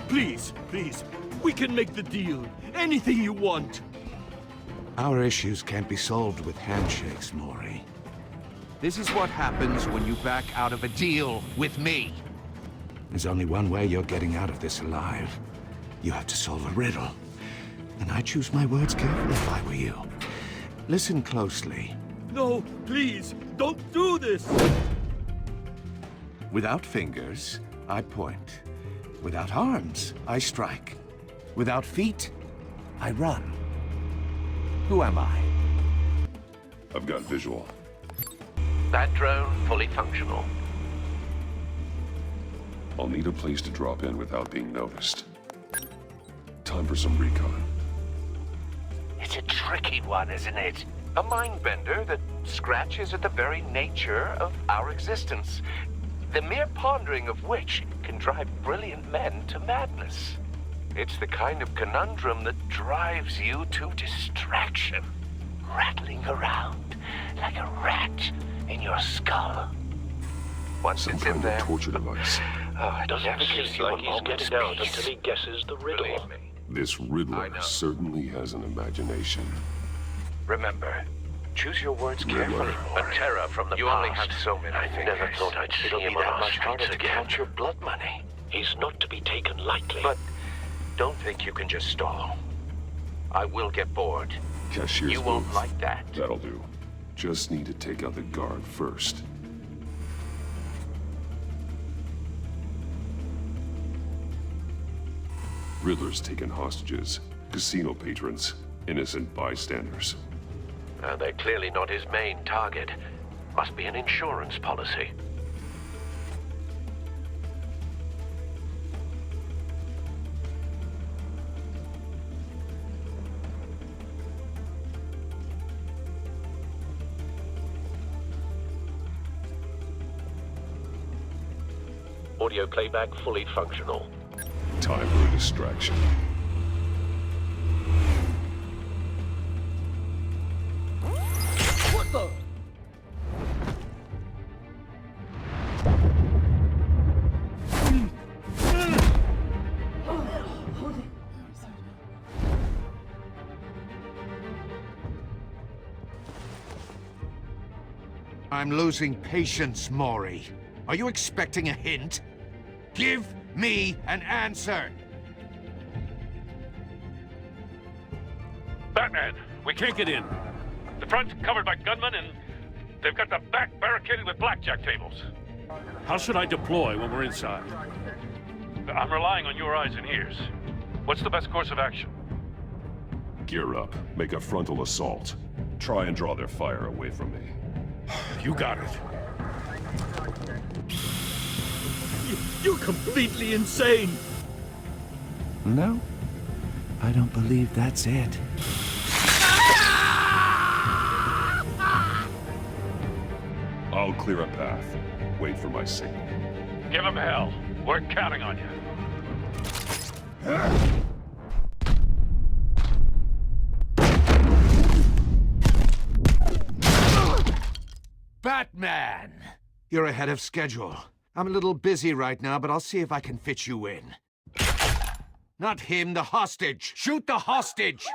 Please, please, we can make the deal. Anything you want. Our issues can't be solved with handshakes, Maury. This is what happens when you back out of a deal with me. There's only one way you're getting out of this alive. You have to solve a riddle. And I choose my words carefully if I were you. Listen closely. No, please, don't do this! Without fingers, I point. Without arms, I strike. Without feet, I run. Who am I? I've got visual. That drone fully functional. I'll need a place to drop in without being noticed. Time for some recon. It's a tricky one, isn't it? A mind bender that scratches at the very nature of our existence. The mere pondering of which can drive brilliant men to madness. It's the kind of conundrum that drives you to distraction. Rattling around like a rat in your skull. Once Some it's kind in of there... torture device. Oh, it doesn't seem like he's getting out until he guesses the riddle. Believe me. This Riddler certainly has an imagination. Remember, choose your words carefully. A terror from the past. You only have so many fingers. I never thought I'd see him that much harder to count your blood money. He's not to be taken lightly. But don't think you can just stall. I will get bored. Cashier's You won't booth. like that. That'll do. Just need to take out the guard first. Riddler's taken hostages, casino patrons, innocent bystanders. They're clearly not his main target. Must be an insurance policy. Audio playback fully functional. Time for a distraction. What the? I'm losing patience, Maury. Are you expecting a hint? Give me an answer! Batman, we can't get in. The front's covered by gunmen and they've got the back barricaded with blackjack tables. How should I deploy when we're inside? I'm relying on your eyes and ears. What's the best course of action? Gear up. Make a frontal assault. Try and draw their fire away from me. You got it. You're completely insane! No, I don't believe that's it. I'll clear a path. Wait for my signal. Give him hell. We're counting on you. Batman! You're ahead of schedule. I'm a little busy right now, but I'll see if I can fit you in. Not him, the hostage! Shoot the hostage!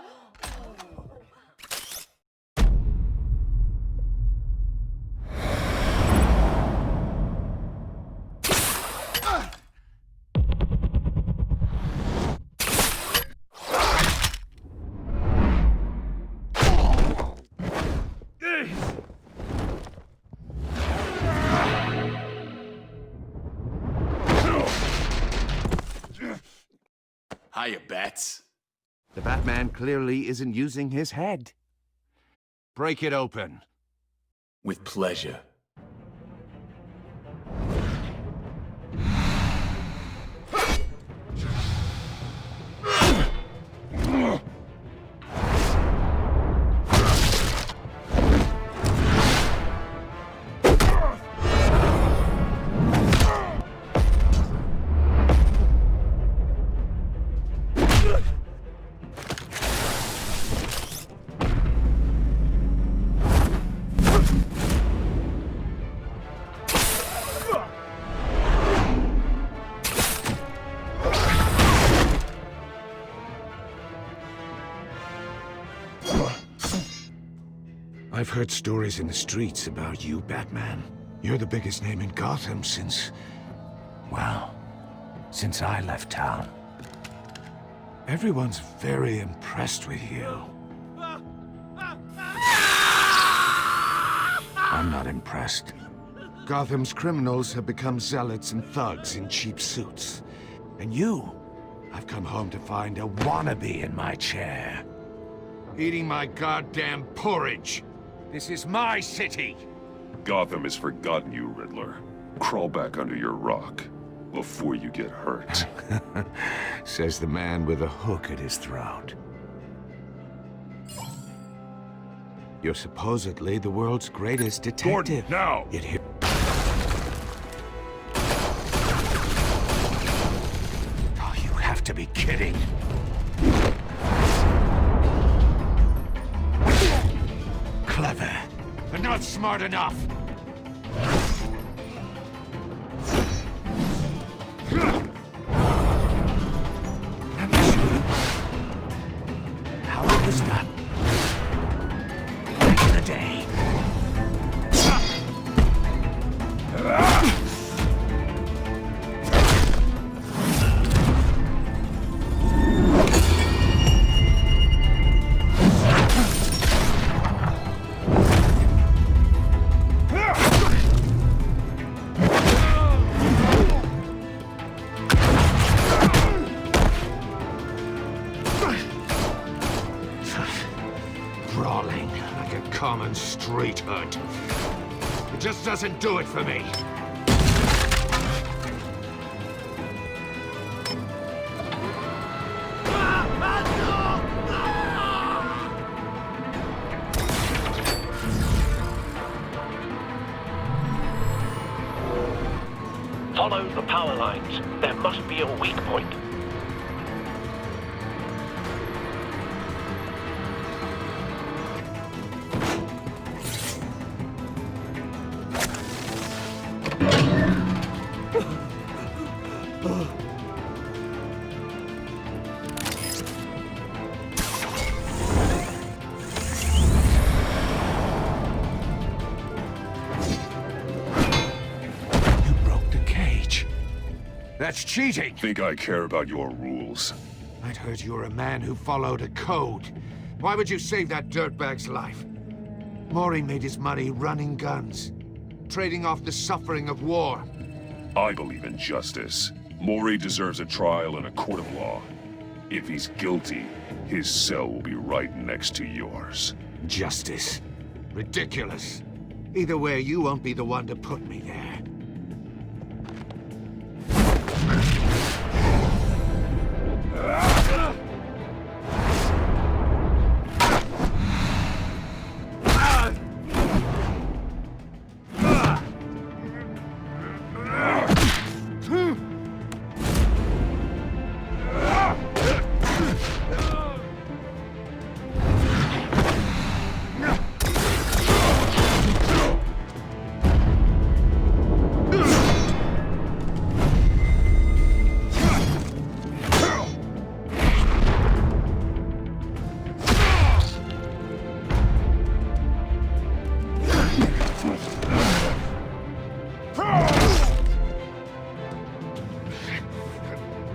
Hiya, Bats. The Batman clearly isn't using his head. Break it open. With pleasure. I've heard stories in the streets about you, Batman. You're the biggest name in Gotham since... well, since I left town. Everyone's very impressed with you. I'm not impressed. Gotham's criminals have become zealots and thugs in cheap suits. And you, I've come home to find a wannabe in my chair. Eating my goddamn porridge. This is my city. Gotham has forgotten you, Riddler. Crawl back under your rock before you get hurt. Says the man with a hook at his throat. You're supposedly the world's greatest detective. Gordon, now! It hit. Oh, you have to be kidding. Clever, but not smart enough. Let me show you how it was done. Back in the day. Brawling like a common street hood. It just doesn't do it for me. Follow the power lines. There must be a weak point. That's cheating! Think I care about your rules? I'd heard you were a man who followed a code. Why would you save that dirtbag's life? Maury made his money running guns, trading off the suffering of war. I believe in justice. Maury deserves a trial in a court of law. If he's guilty, his cell will be right next to yours. Justice. Ridiculous. Either way, you won't be the one to put me there.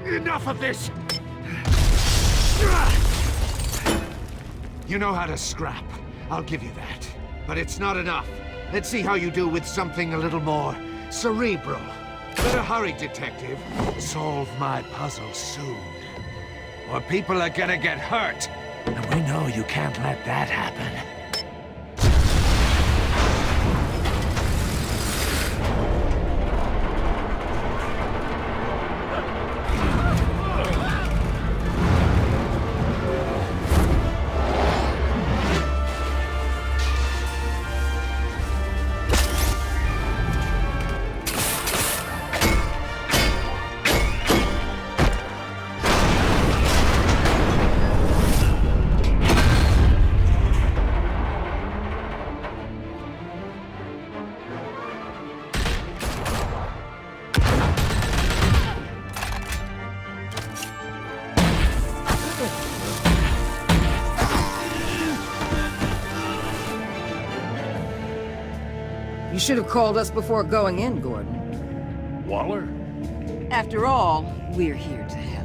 Enough of this! You know how to scrap. I'll give you that. But it's not enough. Let's see how you do with something a little more cerebral. Better hurry, detective. Solve my puzzle soon. Or people are gonna get hurt. And we know you can't let that happen. should have called us before going in, Gordon. Waller? After all, we're here to help.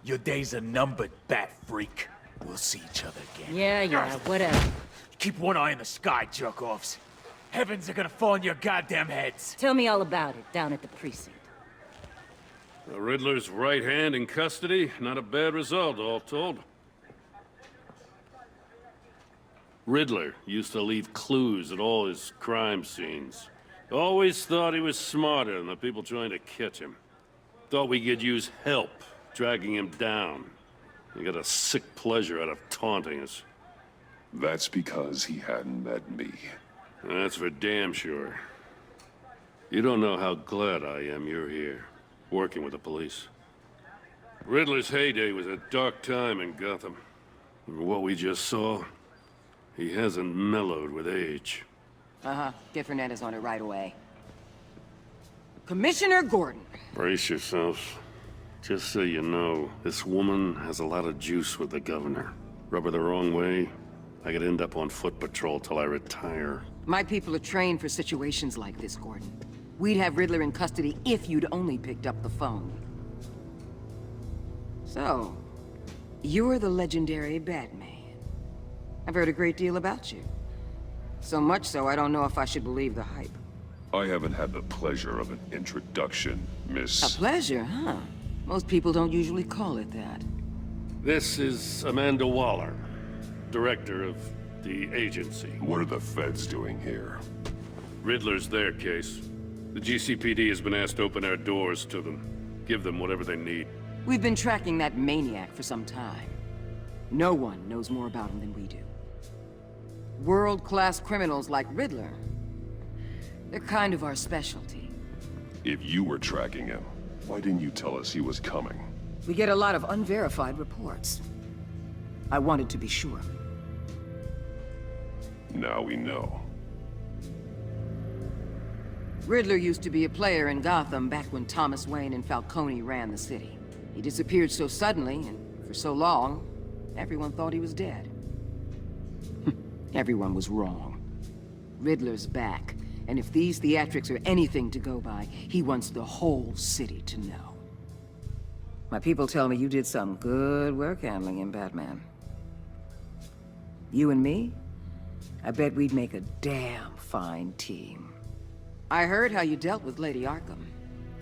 Your days are numbered, bat freak. We'll see each other again. Yeah, whatever. Keep one eye in the sky, jerk-offs. Heavens are gonna fall on your goddamn heads. Tell me all about it down at the precinct. The Riddler's right hand in custody. Not a bad result, all told. Riddler used to leave clues at all his crime scenes. Always thought he was smarter than the people trying to catch him. Thought we could use help dragging him down. He got a sick pleasure out of taunting us. That's because he hadn't met me. That's for damn sure. You don't know how glad I am you're here, working with the police. Riddler's heyday was a dark time in Gotham. And what we just saw, he hasn't mellowed with age. Get Fernandez on it right away. Commissioner Gordon. Brace yourselves. Just so you know, this woman has a lot of juice with the governor. Rub her the wrong way, I could end up on foot patrol till I retire. My people are trained for situations like this, Gordon. We'd have Riddler in custody if you'd only picked up the phone. So, you're the legendary Batman. I've heard a great deal about you. So much so, I don't know if I should believe the hype. I haven't had the pleasure of an introduction, Miss... A pleasure, huh? Most people don't usually call it that. This is Amanda Waller, director of the agency. What are the feds doing here? Riddler's their case. The GCPD has been asked to open our doors to them. Give them whatever they need. We've been tracking that maniac for some time. No one knows more about him than we do. World-class criminals like Riddler. They're kind of our specialty. If you were tracking him, why didn't you tell us he was coming? We get a lot of unverified reports. I wanted to be sure. Now we know. Riddler used to be a player in Gotham back when Thomas Wayne and Falcone ran the city. He disappeared so suddenly, and for so long, everyone thought he was dead. Everyone was wrong. Riddler's back, and if these theatrics are anything to go by, he wants the whole city to know. My people tell me you did some good work handling him, Batman. You and me? I bet we'd make a damn fine team. I heard how you dealt with Lady Arkham.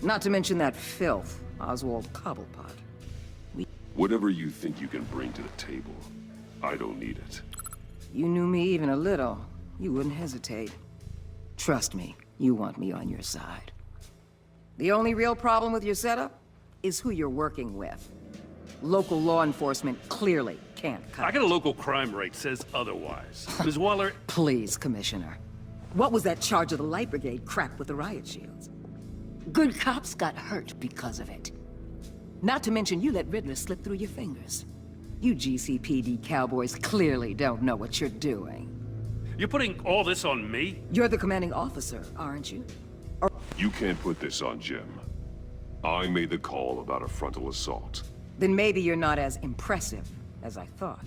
Not to mention that filth, Oswald Cobblepot. Whatever you think you can bring to the table, I don't need it. You knew me even a little, you wouldn't hesitate. Trust me, you want me on your side. The only real problem with your setup is who you're working with. Local law enforcement clearly can't cut I got a local crime rate says otherwise. Ms. Waller... Please, Commissioner. What was that charge of the Light Brigade crap with the riot shields? Good cops got hurt because of it. Not to mention you let Riddler slip through your fingers. You GCPD cowboys clearly don't know what you're doing. You're putting all this on me? You're the commanding officer, aren't you? You can't put this on Jim. I made the call about a frontal assault. Then maybe you're not as impressive as I thought.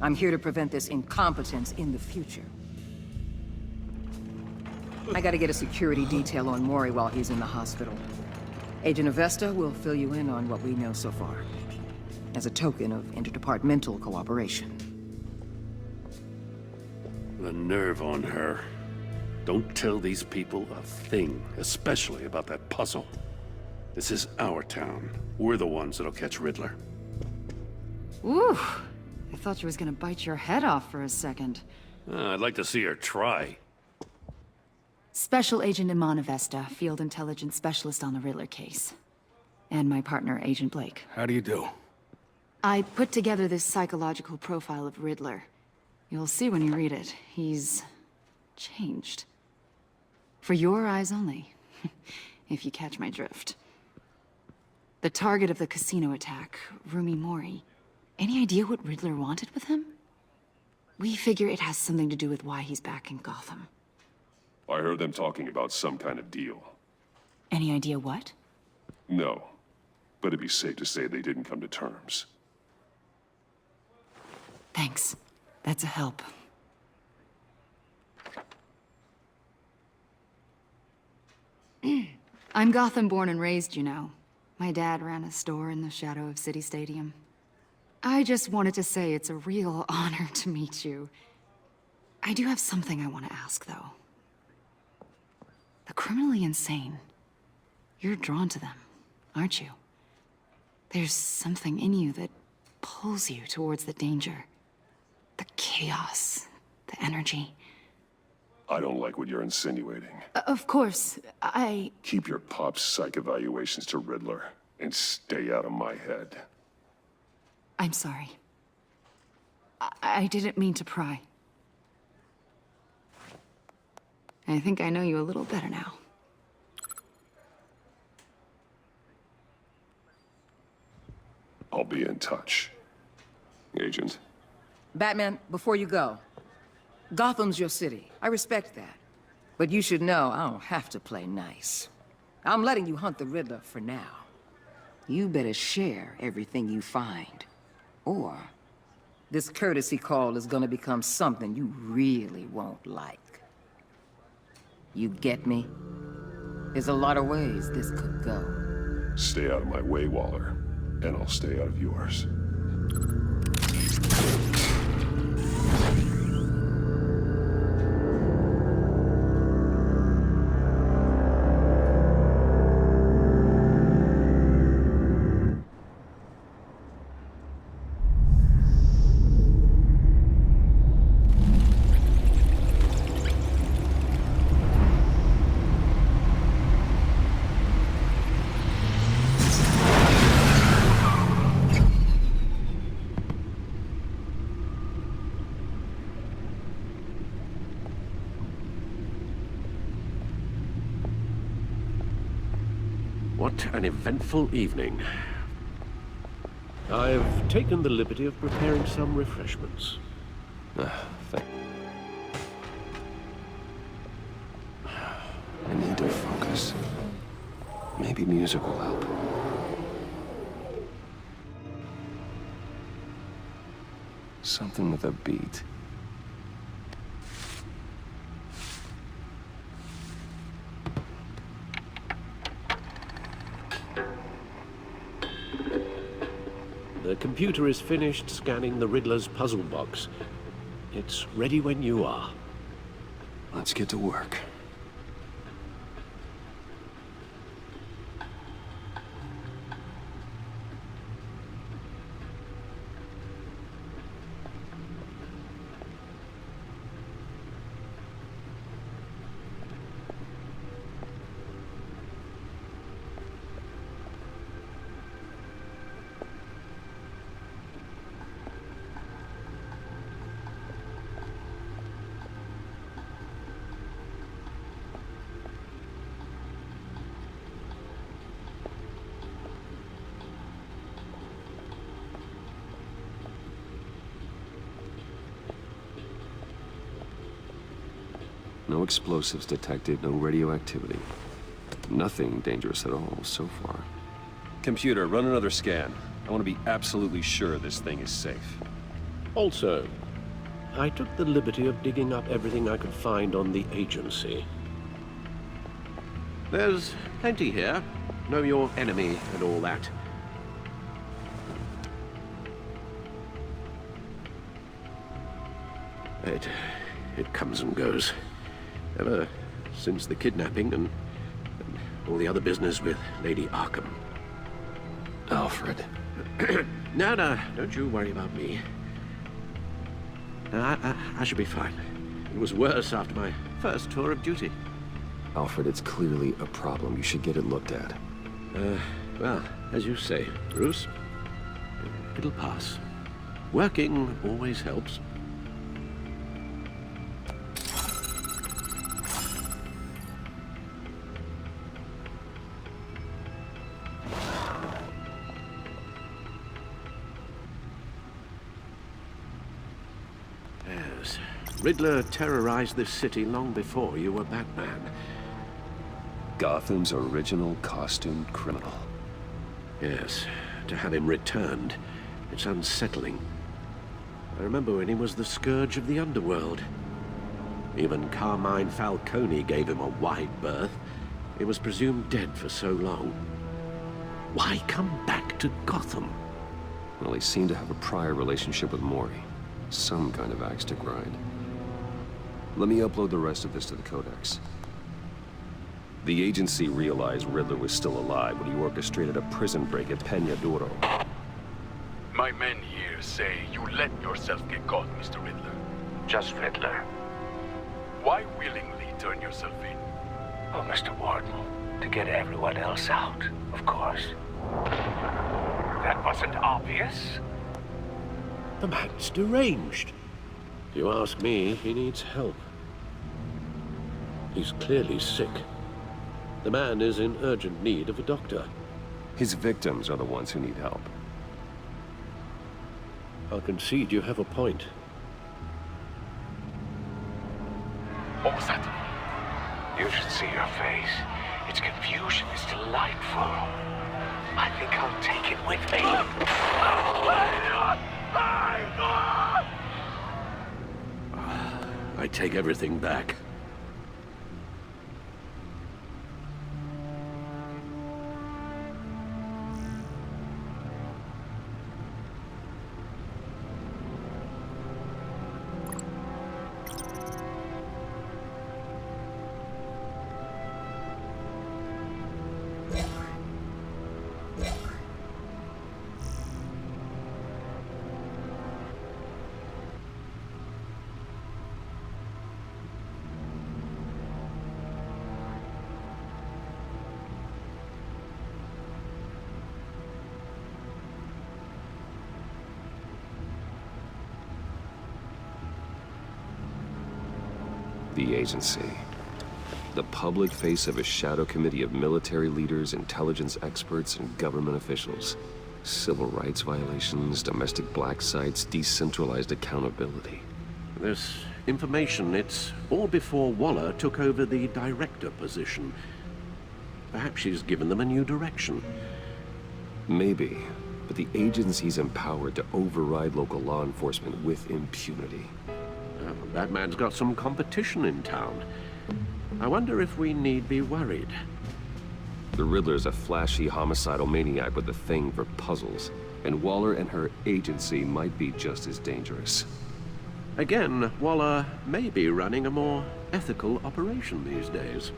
I'm here to prevent this incompetence in the future. I gotta get a security detail on Maury while he's in the hospital. Agent Avesta will fill you in on what we know so far, as a token of interdepartmental cooperation. The nerve on her. Don't tell these people a thing, especially about that puzzle. This is our town. We're the ones that'll catch Riddler. Ooh, I thought she was gonna bite your head off for a second. I'd like to see her try. Special Agent Imana Vesta, Field Intelligence Specialist on the Riddler case. And my partner, Agent Blake. How do you do? I put together this psychological profile of Riddler. You'll see when you read it. He's changed. For your eyes only, if you catch my drift. The target of the casino attack, Rumi Mori. Any idea what Riddler wanted with him? We figure it has something to do with why he's back in Gotham. I heard them talking about some kind of deal. Any idea what? No, but it'd be safe to say they didn't come to terms. Thanks. That's a help. I'm Gotham born and raised, you know. My dad ran a store in the shadow of City Stadium. I just wanted to say it's a real honor to meet you. I do have something I want to ask, though. The criminally insane. You're drawn to them, aren't you? There's something in you that pulls you towards the danger. The chaos, the energy. I don't like what you're insinuating. Of course, Keep your pop psych evaluations to Riddler and stay out of my head. I'm sorry. I didn't mean to pry. I think I know you a little better now. I'll be in touch. Agent. Batman, before you go, Gotham's your city. I respect that. But you should know I don't have to play nice. I'm letting you hunt the Riddler for now. You better share everything you find. Or this courtesy call is gonna become something you really won't like. You get me? There's a lot of ways this could go. Stay out of my way, Waller, and I'll stay out of yours. What an eventful evening. I've taken the liberty of preparing some refreshments. I need to focus. Maybe music will help. Something with a beat. The computer is finished scanning the Riddler's puzzle box. It's ready when you are. Let's get to work. No explosives detected, no radioactivity. Nothing dangerous at all so far. Computer, run another scan. I want to be absolutely sure this thing is safe. Also, I took the liberty of digging up everything I could find on the agency. There's plenty here. Know your enemy and all that. It comes and goes. Ever since the kidnapping and all the other business with Lady Arkham. Alfred. No, don't you worry about me. I should be fine. It was worse after my first tour of duty. Alfred, it's clearly a problem. You should get it looked at. Well, as you say, Bruce, it'll pass. Working always helps. Yes, Riddler terrorized this city long before you were Batman. Gotham's original costumed criminal. Yes, to have him returned, it's unsettling. I remember when he was the scourge of the underworld. Even Carmine Falcone gave him a wide berth. He was presumed dead for so long. Why come back to Gotham? Well, he seemed to have a prior relationship with Maury. Some kind of axe to grind. Let me upload the rest of this to the Codex. The agency realized Riddler was still alive when he orchestrated a prison break at Peña Duro. My men here say you let yourself get caught, Mr. Riddler. Just Riddler. Why willingly turn yourself in? Oh, Mr. Warden, to get everyone else out, of course. That wasn't obvious. The man's deranged. If you ask me, he needs help. He's clearly sick. The man is in urgent need of a doctor. His victims are the ones who need help. I'll concede you have a point. What was that? You should see your face. Its confusion is delightful. I think I'll take it with me. I take everything back. The agency. The public face of a shadow committee of military leaders, intelligence experts, and government officials. Civil rights violations, domestic black sites, decentralized accountability. This information, it's all before Waller took over the director position. Perhaps she's given them a new direction. Maybe, but the agency's empowered to override local law enforcement with impunity. Batman's got some competition in town. I wonder if we need be worried. The Riddler's a flashy, homicidal maniac with a thing for puzzles, and Waller and her agency might be just as dangerous. Again, Waller may be running a more ethical operation these days.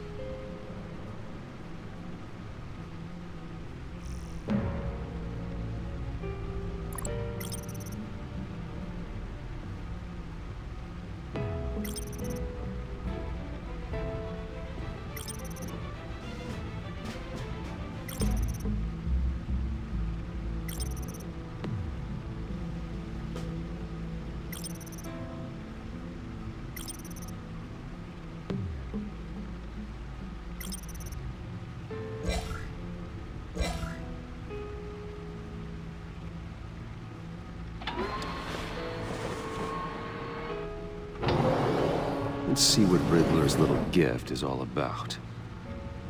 Let's see what Riddler's little gift is all about.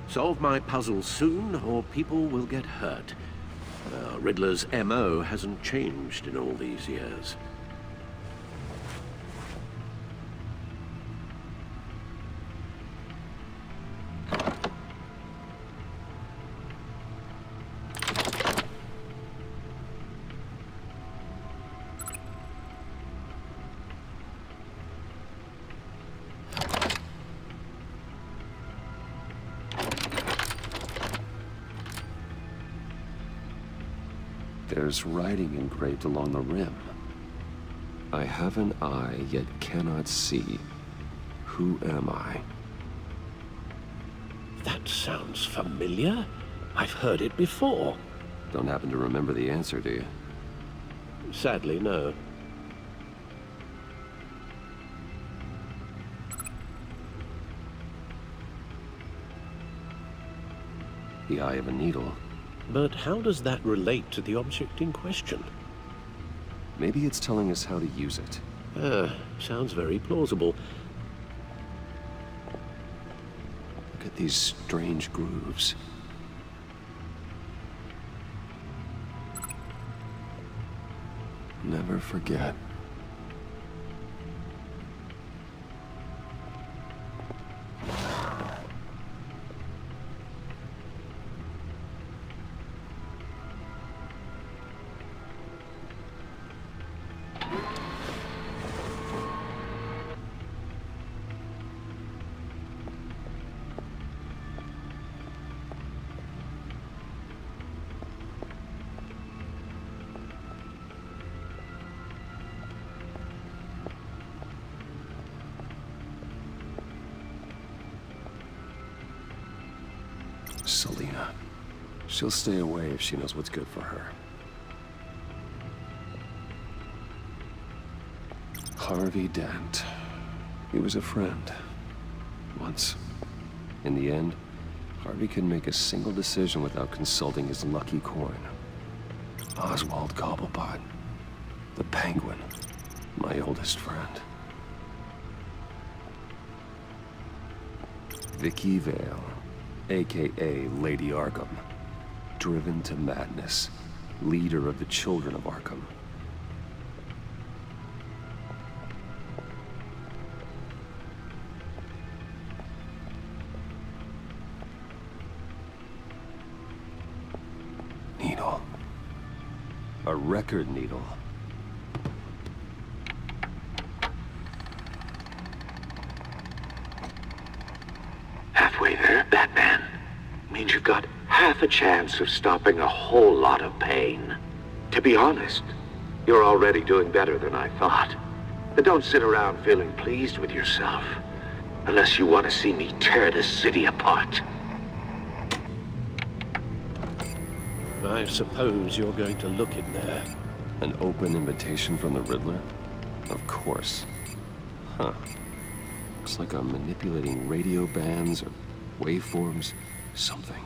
Solve my puzzle soon, or people will get hurt. Riddler's MO hasn't changed in all these years. There's writing engraved along the rim. I have an eye, yet cannot see. Who am I? That sounds familiar. I've heard it before. Don't happen to remember the answer, do you? Sadly, no. The eye of a needle. But how does that relate to the object in question? Maybe it's telling us how to use it. Sounds very plausible. Look at these strange grooves. Never forget. Selena. She'll stay away if she knows what's good for her. Harvey Dent. He was a friend. Once. In the end, Harvey couldn't make a single decision without consulting his lucky coin. Oswald Cobblepot. The Penguin. My oldest friend. Vicky Vale. A.K.A. Lady Arkham. Driven to madness. Leader of the Children of Arkham. Needle. A record needle. Halfway there, Batman. Means you've got half a chance of stopping a whole lot of pain. To be honest, you're already doing better than I thought. But don't sit around feeling pleased with yourself. Unless you want to see me tear this city apart. I suppose you're going to look in there. An open invitation from the Riddler? Of course. Huh. Looks like I'm manipulating radio bands or waveforms, something.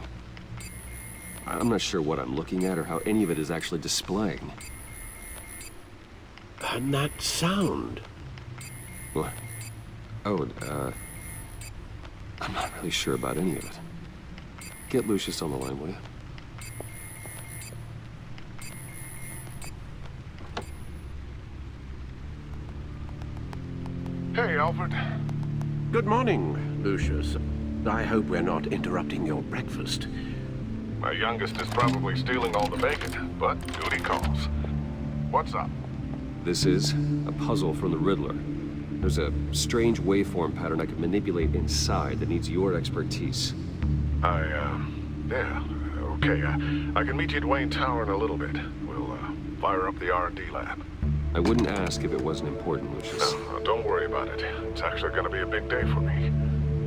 I'm not sure what I'm looking at or how any of it is actually displaying. And that sound? What? Oh, I'm not really sure about any of it. Get Lucius on the line, will you? Hey, Alfred. Good morning, Lucius. I hope we're not interrupting your breakfast. My youngest is probably stealing all the bacon, but duty calls. What's up? This is a puzzle from the Riddler. There's a strange waveform pattern I can manipulate inside that needs your expertise. Yeah, okay. I can meet you at Wayne Tower in a little bit. We'll, fire up the R&D lab. I wouldn't ask if it wasn't important, Lucius. No, don't worry about it. It's actually gonna be a big day for me.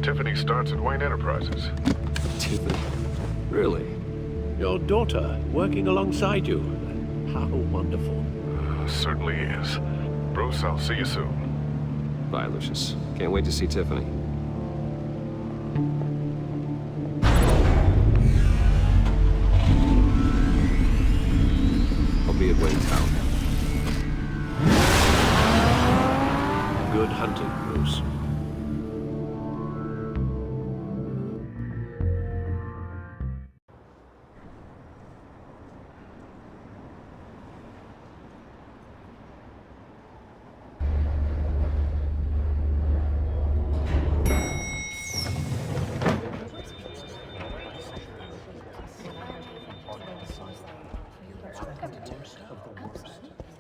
Tiffany starts at Wayne Enterprises. Tiffany? Really? Your daughter, working alongside you. How wonderful. Certainly is. Bruce, I'll see you soon. Bye, Lucius. Can't wait to see Tiffany. I'll be at Wayne Tower. Good hunting, Bruce.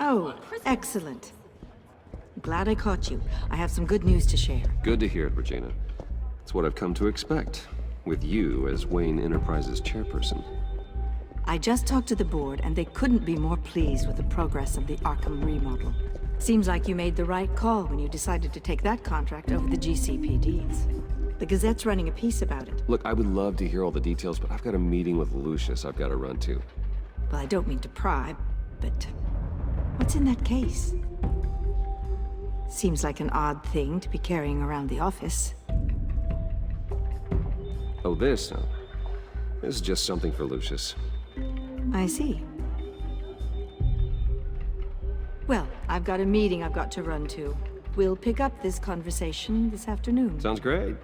Oh, excellent. Glad I caught you. I have some good news to share. Good to hear it, Regina. It's what I've come to expect, with you as Wayne Enterprises chairperson. I just talked to the board, and they couldn't be more pleased with the progress of the Arkham remodel. Seems like you made the right call when you decided to take that contract over the GCPD's. The Gazette's running a piece about it. Look, I would love to hear all the details, but I've got a meeting with Lucius I've got to run to. Well, I don't mean to pry, but what's in that case? Seems like an odd thing to be carrying around the office. Oh, this? No. This is just something for Lucius. I see. Well, I've got a meeting I've got to run to. We'll pick up this conversation this afternoon. Sounds great.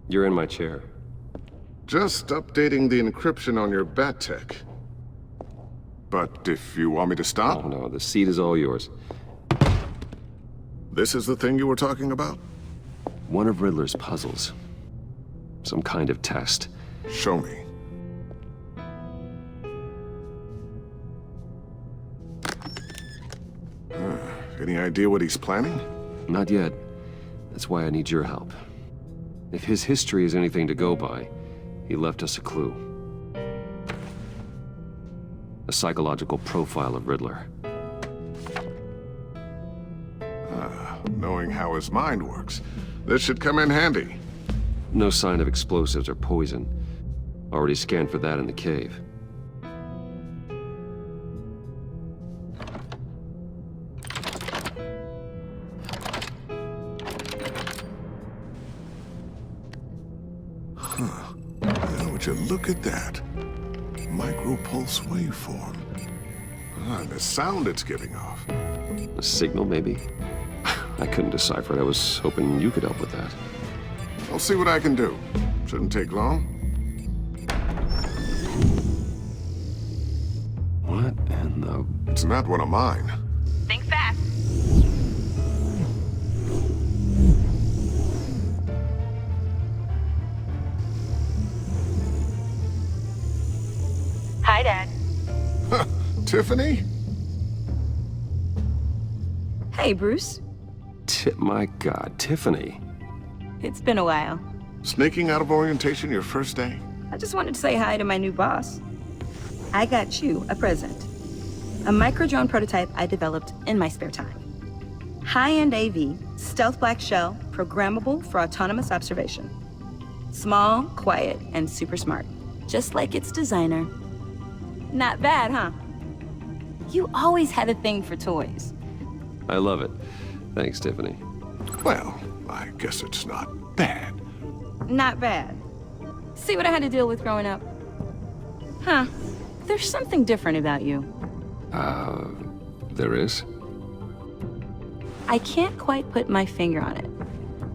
You're in my chair. Just updating the encryption on your bat tech. But if you want me to stop? Oh, no, the seat is all yours. This is the thing you were talking about? One of Riddler's puzzles. Some kind of test. Show me. Any idea what he's planning? Not yet. That's why I need your help. If his history is anything to go by, he left us a clue. A psychological profile of Riddler. Knowing how his mind works, this should come in handy. No sign of explosives or poison. Already scanned for that in the cave. Would you look at that? Micro-pulse waveform. And the sound it's giving off. A signal, maybe? I couldn't decipher it. I was hoping you could help with that. I'll see what I can do. Shouldn't take long. What in the... It's not one of mine. Think fast. Hi, Dad. Tiffany? Hey, Bruce. My God, Tiffany. It's been a while. Sneaking out of orientation your first day? I just wanted to say hi to my new boss. I got you a present. A micro-drone prototype I developed in my spare time. High-end AV, stealth black shell, programmable for autonomous observation. Small, quiet, and super smart. Just like its designer. Not bad, huh? You always had a thing for toys. I love it. Thanks, Tiffany. Well, I guess it's not bad. Not bad. See what I had to deal with growing up? Huh. There's something different about you. There is? I can't quite put my finger on it.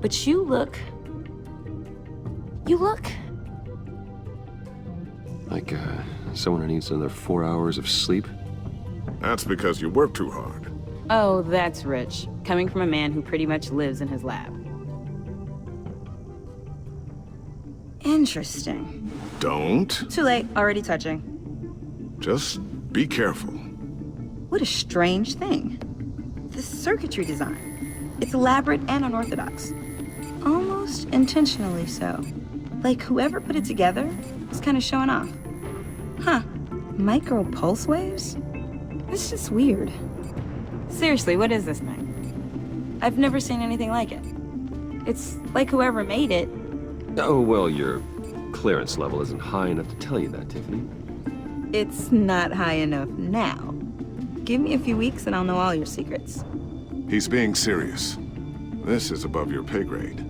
But you look... Like, someone who needs another 4 hours of sleep? That's because you work too hard. Oh, that's rich. Coming from a man who pretty much lives in his lab. Interesting. Don't. Too late. Already touching. Just be careful. What a strange thing. The circuitry design. It's elaborate and unorthodox. Almost intentionally so. Like whoever put it together is kind of showing off. Huh. Micro pulse waves? It's just weird. Seriously, what is this thing? I've never seen anything like it. It's like whoever made it. Oh, well, your clearance level isn't high enough to tell you that, Tiffany. It's not high enough now. Give me a few weeks and I'll know all your secrets. He's being serious. This is above your pay grade.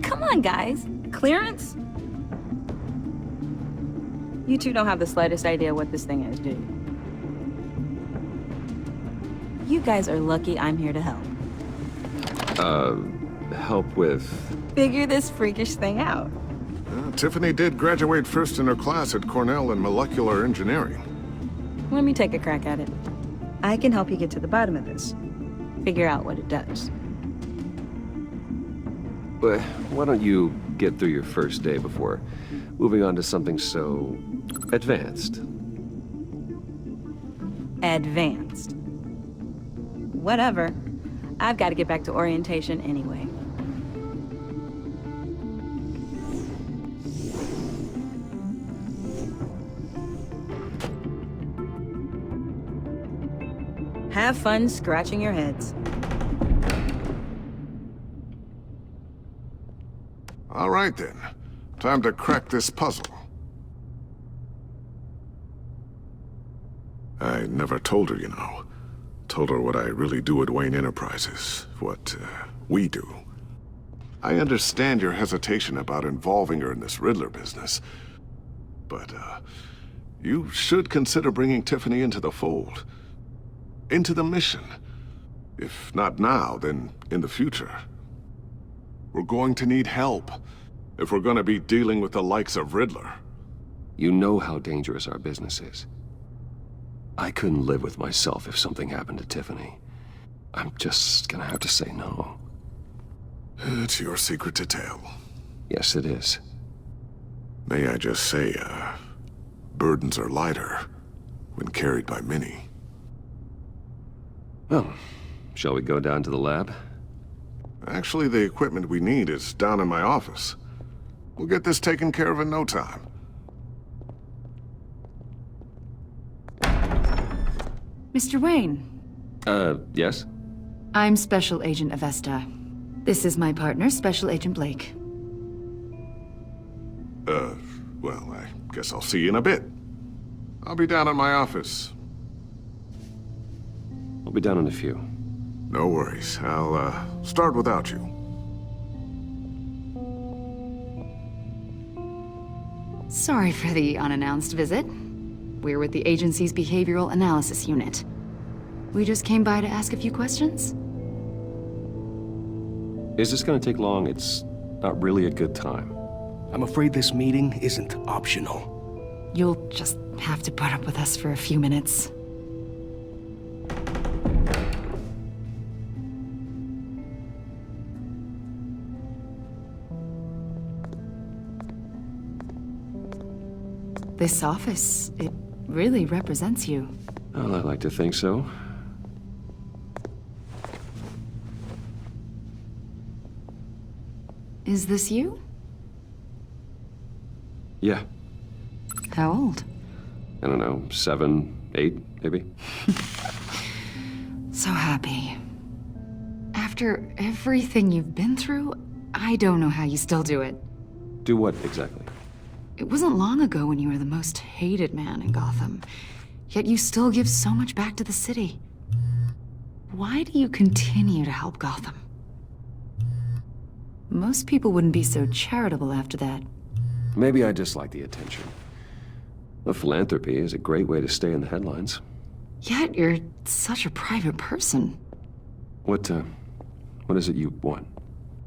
Come on, guys. Clearance? You two don't have the slightest idea what this thing is, do you? You guys are lucky I'm here to help. Help with... Figure this freakish thing out. Tiffany did graduate first in her class at Cornell in molecular engineering. Let me take a crack at it. I can help you get to the bottom of this. Figure out what it does. Why don't you get through your first day before moving on to something so... advanced? Advanced. Whatever. I've got to get back to orientation anyway. Have fun scratching your heads. All right then. Time to crack this puzzle. I never told her, you know. Told her what I really do at Wayne Enterprises. What, we do. I understand your hesitation about involving her in this Riddler business. But, you should consider bringing Tiffany into the fold. Into the mission. If not now, then in the future. We're going to need help if we're going to be dealing with the likes of Riddler. You know how dangerous our business is. I couldn't live with myself if something happened to Tiffany. I'm just gonna have to say no. It's your secret to tell. Yes, it is. May I just say, burdens are lighter when carried by many. Well, shall we go down to the lab? Actually, the equipment we need is down in my office. We'll get this taken care of in no time. Mr. Wayne. Yes? I'm Special Agent Avesta. This is my partner, Special Agent Blake. Well, I guess I'll see you in a bit. I'll be down in my office. I'll be down in a few. No worries. I'll, start without you. Sorry for the unannounced visit. We're with the agency's Behavioral Analysis Unit. We just came by to ask a few questions. Is this gonna take long? It's not really a good time. I'm afraid this meeting isn't optional. You'll just have to put up with us for a few minutes. This office, it really represents you. Well, I'd like to think so. Is this you? Yeah. How old? I don't know, 7, 8, maybe? So happy. After everything you've been through, I don't know how you still do it. Do what, exactly? It wasn't long ago when you were the most hated man in Gotham, yet you still give so much back to the city. Why do you continue to help Gotham? Most people wouldn't be so charitable after that. Maybe I just like the attention. The philanthropy is a great way to stay in the headlines. Yet you're such a private person. What is it you want?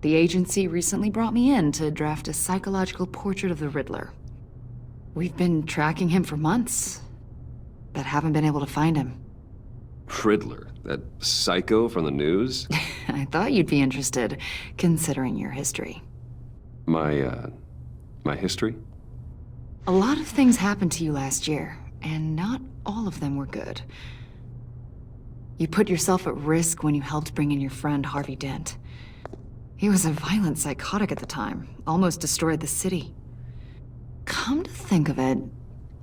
The agency recently brought me in to draft a psychological portrait of the Riddler. We've been tracking him for months, but haven't been able to find him. Riddler? That psycho from the news? I thought you'd be interested, considering your history. My history? A lot of things happened to you last year, and not all of them were good. You put yourself at risk when you helped bring in your friend Harvey Dent. He was a violent psychotic at the time, almost destroyed the city. Come to think of it,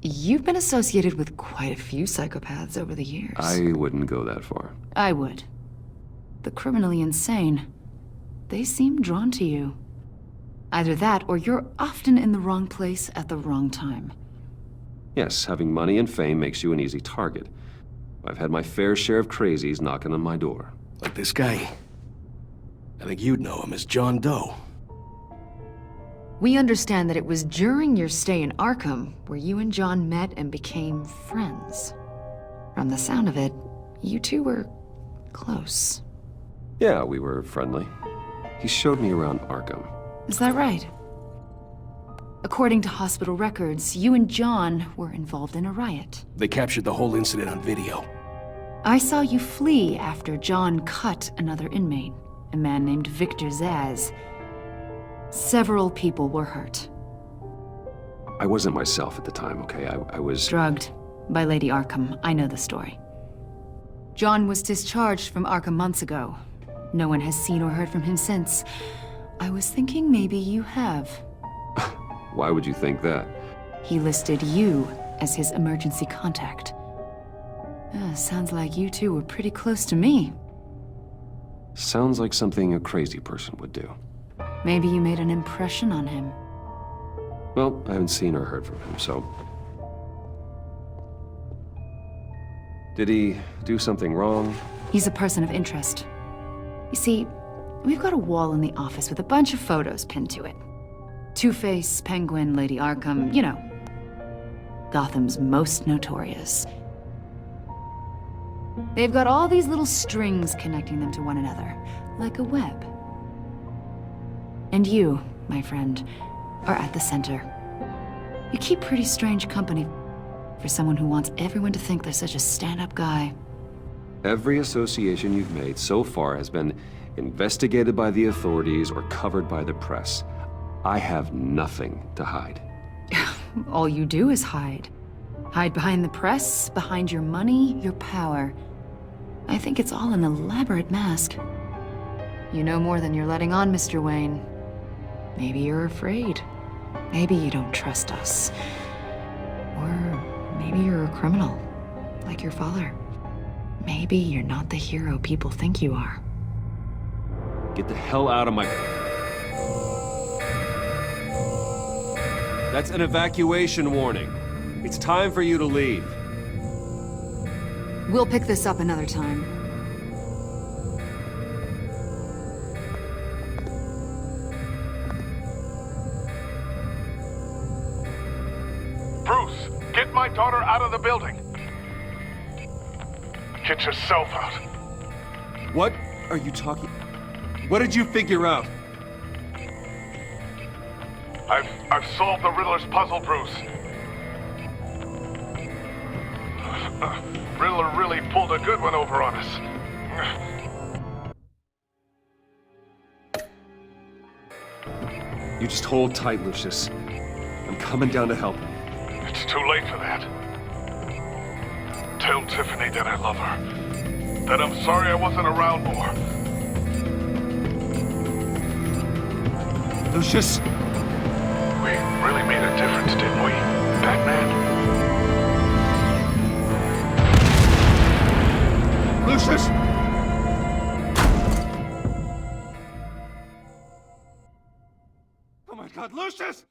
you've been associated with quite a few psychopaths over the years. I wouldn't go that far. I would. The criminally insane. They seem drawn to you. Either that, or you're often in the wrong place at the wrong time. Yes, having money and fame makes you an easy target. I've had my fair share of crazies knocking on my door. Like this guy. I think you'd know him as John Doe. We understand that it was during your stay in Arkham where you and John met and became friends. From the sound of it, you two were close. Yeah, we were friendly. He showed me around Arkham. Is that right? According to hospital records, you and John were involved in a riot. They captured the whole incident on video. I saw you flee after John cut another inmate, a man named Victor Zaz. Several people were hurt. I wasn't myself at the time, okay? I was... drugged by Lady Arkham. I know the story. John was discharged from Arkham months ago. No one has seen or heard from him since. I was thinking maybe you have. Why would you think that? He listed you as his emergency contact. Sounds like you two were pretty close to me. Sounds like something a crazy person would do. Maybe you made an impression on him. Well, I haven't seen or heard from him, so... Did he do something wrong? He's a person of interest. You see, we've got a wall in the office with a bunch of photos pinned to it. Two-Face, Penguin, Lady Arkham, you know. Gotham's most notorious. They've got all these little strings connecting them to one another, like a web. And you, my friend, are at the center. You keep pretty strange company for someone who wants everyone to think they're such a stand-up guy. Every association you've made so far has been investigated by the authorities or covered by the press. I have nothing to hide. All you do is hide. Hide behind the press, behind your money, your power. I think it's all an elaborate mask. You know more than you're letting on, Mr. Wayne. Maybe you're afraid. Maybe you don't trust us. Or maybe you're a criminal, like your father. Maybe you're not the hero people think you are. Get the hell out of my... That's an evacuation warning. It's time for you to leave. We'll pick this up another time. Bruce, get my daughter out of the building. Get yourself out. What are you talking... What did you figure out? I've solved the Riddler's puzzle, Bruce. Riddler really pulled a good one over on us. You just hold tight, Lucius. I'm coming down to help. It's too late for that. Tell Tiffany that I love her. That I'm sorry I wasn't around more. Lucius! We really made a difference, didn't we, Batman? Lucius! Oh my God, Lucius!